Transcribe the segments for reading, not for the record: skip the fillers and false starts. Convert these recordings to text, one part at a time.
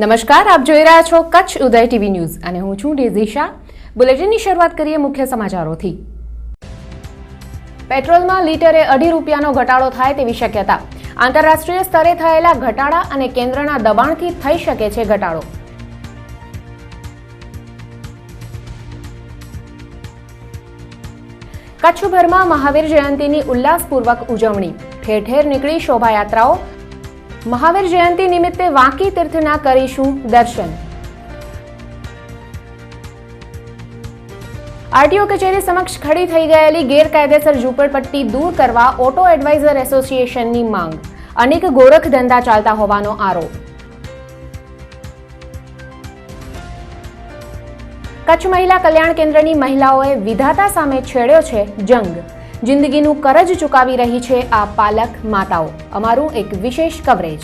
નમસ્કાર, આપ જોઈ રહ્યા છો કચ્છ ઉદય ટીવી ન્યૂઝ અને હું છું ડેઝી. બુલેટિનની શરૂઆત કરીએ મુખ્ય સમાચારોથી. પેટ્રોલમાં લીટરે ₹2.5નો ઘટાડો થાય તેવી શક્યતા. આંતરરાષ્ટ્રીય સ્તરે થયેલા ઘટાડા અને કેન્દ્રના દબાણથી થઈ શકે છે ઘટાડો. કચ્છભરમાં મહાવીર જયંતીની ઉલ્લાસપૂર્વક ઉજવણી. ઠેર ઠેર નીકળી શોભાયાત્રાઓ. મહાવીર જયંતી નિમિત્તે વાંકી તીર્થના કરીશું દર્શન. આરટીઓ કચેરી સમક્ષ ખડી થઈ ગયેલી ગેરકાયદેસર ઝૂંપડપટ્ટી દૂર કરવા ઓટો એડવાઇઝર એસોસિએશનની માંગ. અનેક ગોરખ ધંધા ચાલતા હોવાનો આરોપ. કચ્છ મહિલા કલ્યાણ કેન્દ્રની મહિલાઓએ વિધાતા સામે છેડ્યો છે જંગ. જિંદગીનું કરજ ચૂકાવી રહી છે આ પાલક માતાઓ. અમારું એક વિશેષ કવરેજ.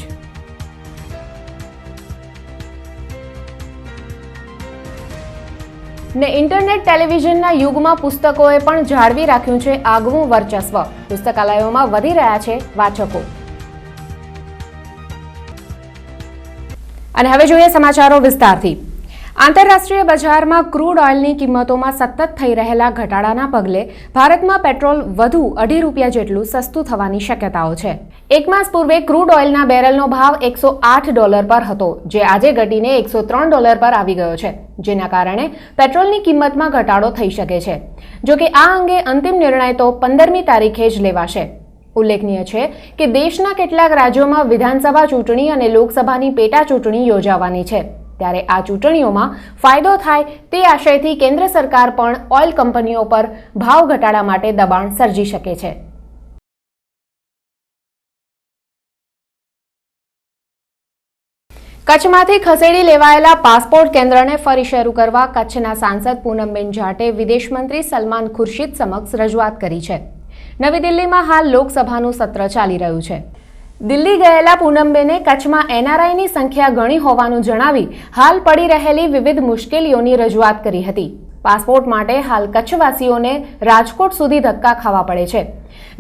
ને ઇન્ટરનેટ ટેલિવિઝનના યુગમાં પુસ્તકોએ પણ જાળવી રાખ્યું છે આગવું વર્ચસ્વ. પુસ્તકાલયોમાં વધી રહ્યા છે વાચકો. અને હવે જોઈએ સમાચારો વિસ્તારથી. આંતરરાષ્ટ્રીય બજારમાં ક્રૂડ ઓઇલની કિંમતોમાં સતત થઈ રહેલા ઘટાડાના પગલે ભારતમાં પેટ્રોલ વધુ ₹2.5 જેટલું સસ્તું થવાની શક્યતાઓ છે. એક માસ પૂર્વે ક્રૂડ ઓઇલના બેરલનો ભાવ $108 પર હતો, જે આજે ઘટીને $103 પર આવી ગયો છે, જેના કારણે પેટ્રોલની કિંમતમાં ઘટાડો થઈ શકે છે. જોકે આ અંગે અંતિમ નિર્ણય તો 15મી તારીખે જ લેવાશે. ઉલ્લેખનીય છે કે દેશના કેટલાક રાજ્યોમાં વિધાનસભા ચૂંટણી અને લોકસભાની પેટા ચૂંટણી યોજાવાની છે. ત્યારે આ ચૂંટણીઓમાં ફાયદો થાય તે આશયથી કેન્દ્ર સરકાર પણ ઓઇલ કંપનીઓ પર ભાવ ઘટાડા માટે દબાણ સર્જી શકે છે. કચ્છમાંથી ખસેડી લેવાયેલા પાસપોર્ટ કેન્દ્રને ફરી શરૂ કરવા કચ્છના સાંસદ પૂનમબેન જાટે વિદેશ મંત્રી સલમાન ખુરશીદ સમક્ષ રજૂઆત કરી છે. નવી દિલ્હીમાં હાલ લોકસભાનું સત્ર ચાલી રહ્યું છે. દિલ્હી ગયેલા પૂનમબેને કચ્છમાં એનઆરઆઈની સંખ્યા ઘણી હોવાનું જણાવી હાલ પડી રહેલી વિવિધ મુશ્કેલીઓની રજૂઆત કરી હતી. પાસપોર્ટ માટે હાલ કચ્છવાસીઓને રાજકોટ સુધી ધક્કા ખાવા પડે છે.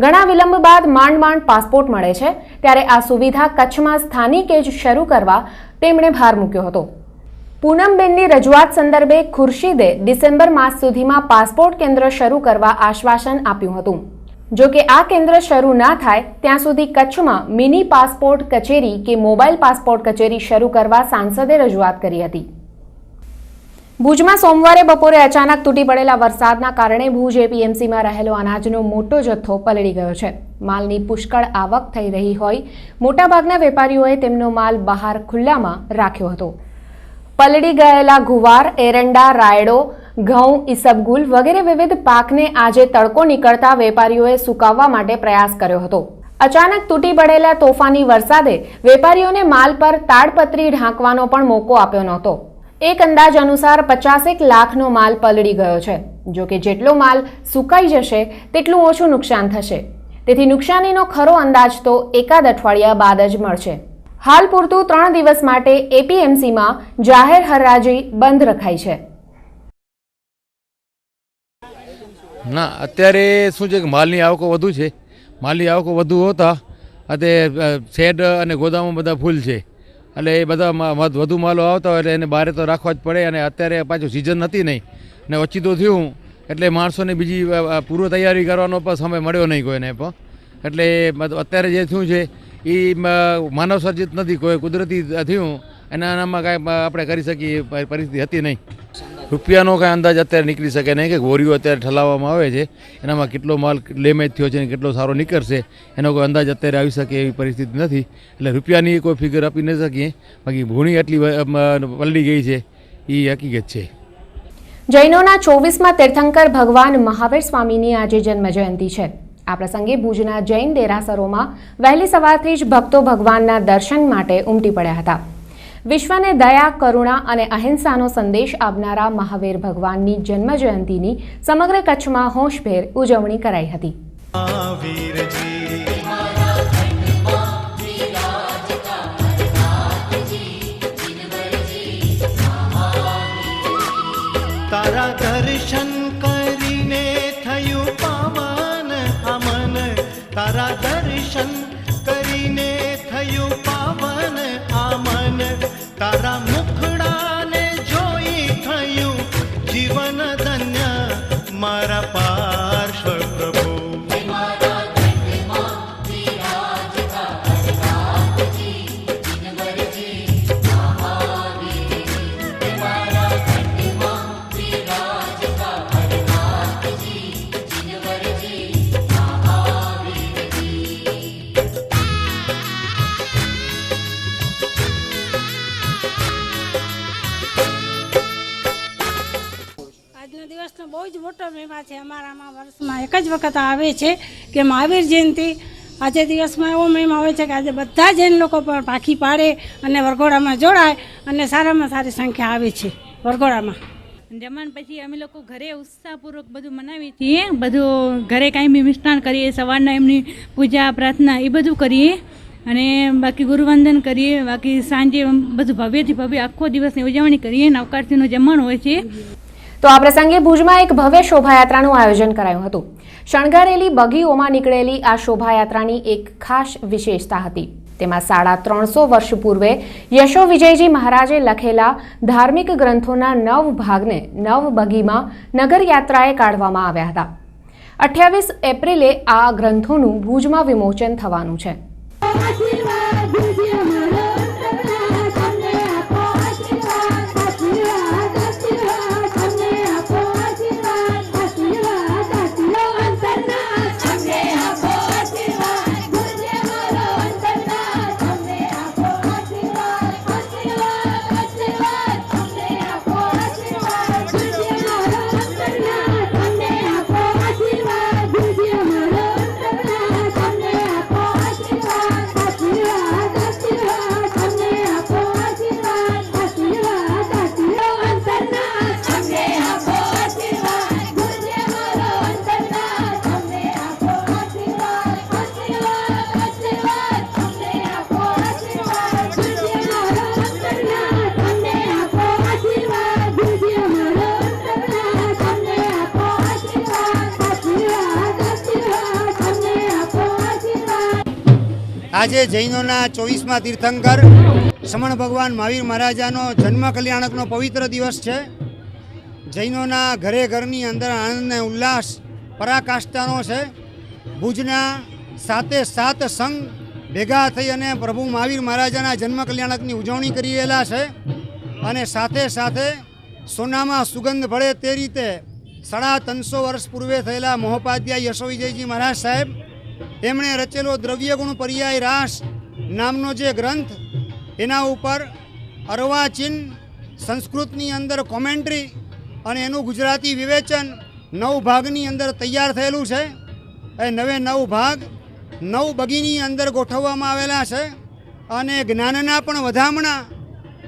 ઘણા વિલંબ બાદ માંડ માંડ પાસપોર્ટ મળે છે. ત્યારે આ સુવિધા કચ્છમાં સ્થાનિકે જ શરૂ કરવા તેમણે ભાર મૂક્યો હતો. પૂનમબેનની રજૂઆત સંદર્ભે ખુરશીદે ડિસેમ્બર માસ સુધીમાં પાસપોર્ટ કેન્દ્ર શરૂ કરવા આશ્વાસન આપ્યું હતું. જો કે આ કેન્દ્ર શરૂ ના થાય ત્યાં સુધી કચ્છમાં મિની પાસપોર્ટ કચેરી કે મોબાઈલ પાસપોર્ટ કચેરી શરૂ કરવા સાંસદે રજૂઆત કરી હતી. ભુજમાં સોમવારે બપોરે અચાનક તૂટી પડેલા વરસાદના કારણે ભુજ એપીએમસીમાં રહેલો અનાજનો મોટો જથ્થો પલળી ગયો છે. માલની પુષ્કળ આવક થઈ રહી હોય મોટાભાગના વેપારીઓએ તેમનો માલ બહાર ખુલ્લામાં રાખ્યો હતો. પલળી ગયેલા ગુવાર, એરંડા, રાયડો, ઘઉં, ઈસબગુલ વગેરે વિવિધ પાકને આજે તડકો નીકળતા વેપારીઓએ સુકાવવા માટે પ્રયાસ કર્યો હતો. અચાનક તૂટી પડેલા તોફાની વરસાદે વેપારીઓને માલ પર તાડપત્રી ઢાંકવાનો પણ મોકો આપ્યો નહોતો. એક અંદાજ અનુસાર 50 લાખનો માલ પલળી ગયો છે. જો કે જેટલો માલ સુકાઈ જશે તેટલું ઓછું નુકસાન થશે. તેથી નુકસાનીનો ખરો અંદાજ તો એકાદ અઠવાડિયા બાદ જ મળશે. હાલ પૂરતું 3 દિવસ માટે એપીએમસીમાં જાહેર હરાજી બંધ રખાઈ છે. ના, અત્યારે શું છે કે માલની આવકો વધુ છે. માલની આવકો વધુ હોતા અને શેડ અને ગોદામો બધા ફૂલ છે. એટલે એ બધા વધુ માલો આવતા હોય એટલે એને બહાર તો રાખવા જ પડે. અને અત્યારે પાછું સિઝન હતી નહીં ને ઓછીતું થયું એટલે માણસોને બીજી પૂર્વ તૈયારી કરવાનો પણ સમય મળ્યો નહીં કોઈને પણ. એટલે અત્યારે જે થયું છે એ માનવ સર્જિત નથી, કોઈ કુદરતી થયું એનામાં કાંઈ આપણે કરી શકીએ પરિસ્થિતિ હતી નહીં. રૂપિયાનો કાંઈ અંદાજ અત્યારે નીકળી શકે નહીં કે ગોરીઓ અત્યારે ઠલાવવામાં આવે છે એનામાં કેટલો માલ ડેમેજ થયો છે અને કેટલો સારો નીકળશે એનો કોઈ અંદાજ અત્યારે આવી શકે એવી પરિસ્થિતિ નથી. એટલે રૂપિયાની કોઈ ફિગર આપી ન શકીએ. બાકી ભૂણી એટલી પલળી ગઈ છે એ હકીકત છે. જૈનોના 24મા તીર્થંકર ભગવાન મહાવીર સ્વામીની આજે જન્મજયંતિ છે. આ પ્રસંગે ભુજના જૈન દેરાસરોમાં વહેલી સવારથી જ ભક્તો ભગવાનના દર્શન માટે ઉમટી પડ્યા હતા. વિશ્વને દયા, કરુણા અને અહિંસાનો સંદેશ આપનારા મહાવીર ભગવાનની જન્મજયંતિની સમગ્ર કચ્છમાં હોંશભેર ઉજવણી કરાઈ હતી. તારા દર્શન કરીને થયું પાવન અમન. તારા દર્શન કરીને થયું પાવન આમન. તારા વર્ષનો બહુ જ મોટો મહિમા છે અમારામાં. વર્ષમાં એક જ વખત આવે છે કે મહાવીર જયંતિ. આજે દિવસમાં એવો મહિમા હોય છે કે આજે બધા જૈન લોકો પણ પાખી પાડે અને વરઘોડામાં જોડાય અને સારામાં સારી સંખ્યા આવે છે વરઘોડામાં. જમણ પછી અમે લોકો ઘરે ઉત્સાહપૂર્વક બધું મનાવીએ છીએ. બધું ઘરે કાંઈ બી મિષ્ટાન કરીએ, સવારના એમની પૂજા પ્રાર્થના એ બધું કરીએ અને બાકી ગુરુવંદન કરીએ. બાકી સાંજે બધું ભવ્યથી ભવ્ય આખો દિવસની ઉજવણી કરીએ. નવકારતીનું જમણ હોય છે. તો આ પ્રસંગે ભુજમાં એક ભવ્ય શોભાયાત્રાનું આયોજન કરાયું હતું. શણગારેલી બગીઓમાં નીકળેલી આ શોભાયાત્રાની એક ખાસ વિશેષતા હતી. તેમાં 350 વર્ષ પૂર્વે યશો વિજયજી મહારાજે લખેલા ધાર્મિક ગ્રંથોના 9 ભાગને 9 બગીમાં નગરયાત્રાએ કાઢવામાં આવ્યા હતા. 28 એપ્રિલે આ ગ્રંથોનું ભુજમાં વિમોચન થવાનું છે. આજે જૈનોના 24મા તીર્થંકર સમણ ભગવાન મહાવીર મહારાજાનો જન્મ કલ્યાણકનો પવિત્ર દિવસ છે. જૈનોના ઘરે ઘરની અંદર આનંદ અને ઉલ્લાસ પરાકાષ્ઠાનો છે. ભુજના 7 સંઘ ભેગા થઈ અને પ્રભુ મહાવીર મહારાજાના જન્મ કલ્યાણકની ઉજવણી કરી રહેલા છે. અને સાથે સાથે સોનામાં સુગંધ ભળે તે રીતે 350 વર્ષ પૂર્વે થયેલા મહોપાધ્યાય યશો વિજયજી મહારાજ સાહેબ તેમણે રચેલો દ્રવ્યગુણ પર્યાય રાસ નામનો જે ગ્રંથ, એના ઉપર અર્વાચીન સંસ્કૃતની અંદર કોમેન્ટ્રી અને એનું ગુજરાતી વિવેચન 9 ભાગની અંદર તૈયાર થયેલું છે. એ 9 ભાગ 9 બગીની અંદર ગોઠવવામાં આવેલા છે. અને જ્ઞાનના પણ વધામણા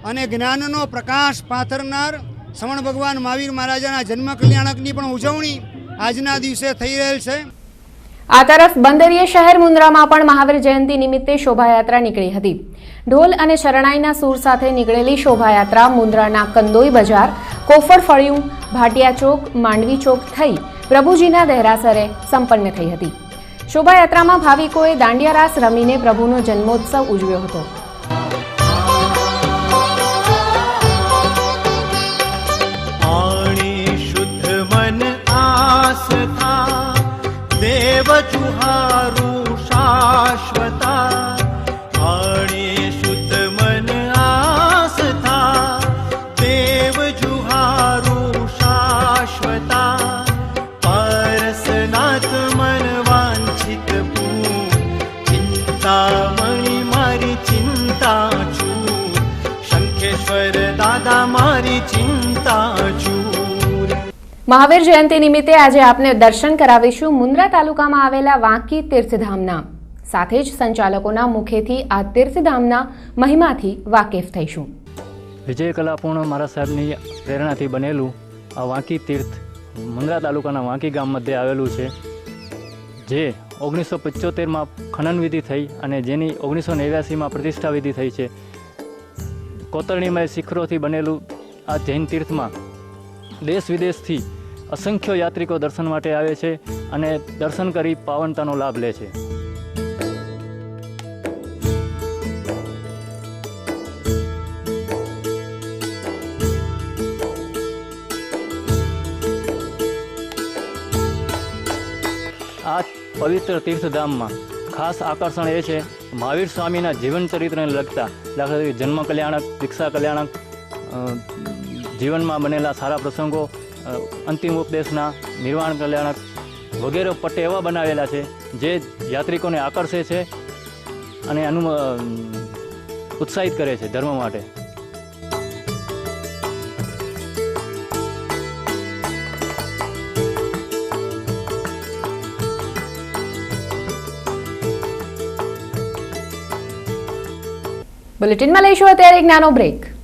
અને જ્ઞાનનો પ્રકાશ પાથરનાર સમણ ભગવાન મહાવીર મહારાજાના જન્મ કલ્યાણકની પણ ઉજવણી આજના દિવસે થઈ રહેલ છે. આ તરફ બંદરીય શહેર મુન્દ્રામાં પણ મહાવીર જયંતિ નિમિત્તે શોભાયાત્રા નીકળી હતી. ઢોલ અને શરણાઈના સૂર સાથે નીકળેલી શોભાયાત્રા મુન્દ્રાના કંદોઈ બજાર, કોફળ ફળિયું, ભાટિયા ચોક, માંડવી ચોક થઈ પ્રભુજીના દેરાસરે સંપન્ન થઈ હતી. શોભાયાત્રામાં ભાવિકોએ દાંડિયા રાસ રમીને પ્રભુનો જન્મોત્સવ ઉજવ્યો હતો. देव जुहारू शाश्वता आणे शुद्ध मन आस्था देव जुहारू शाश्वता परसनाथ मन वांछित पूं चिंता मणि मारी चिंता छूर शंखेश्वर दादा मारी चिंता छूर. મહાવીર જયંતિ નિમિત્તે આજે આપને દર્શન કરાવીશું મુન્દ્રા તાલુકામાં આવેલા વાંકી તીર્થધામના. સાથે જ સંચાલકોના મુખેથી આ તીર્થધામના મહિમાથી વાકેફ થઈશું. વિજય કલાપૂર્ણ મહારાજ સાહેબની પ્રેરણાથી બનેલું આ વાંકી તીર્થ મુન્દ્રા તાલુકાના વાંકી ગામ મધ્યે આવેલું છે, જે 1975માં ખનન વિધિ થઈ અને જેની 1989માં પ્રતિષ્ઠા વિધિ થઈ છે. કોતરણીમય શિખરોથી બનેલું આ જૈન તીર્થમાં દેશ વિદેશથી અસંખ્ય યાત્રિકો દર્શન માટે આવે છે અને દર્શન કરી પાવનતાનો લાભ લે છે. આ પવિત્ર તીર્થધામમાં ખાસ આકર્ષણ એ છે મહાવીર સ્વામીના જીવન ચરિત્રને લગતા, દાખલા તરીકે જન્મ કલ્યાણક, દીક્ષા કલ્યાણક, જીવનમાં બનેલા સારા પ્રસંગો, અંતિમ ઉપદેશના, નિર્વાણ કલ્યાણક વગેરે પટ્ટે એવા બનાવેલા છે જે યાત્રિકોને આકર્ષે છે અને ઉત્સાહિત કરે છે ધર્મ માટે. બુલેટિનમાં લઈશું અત્યારે એક નાનો બ્રેક.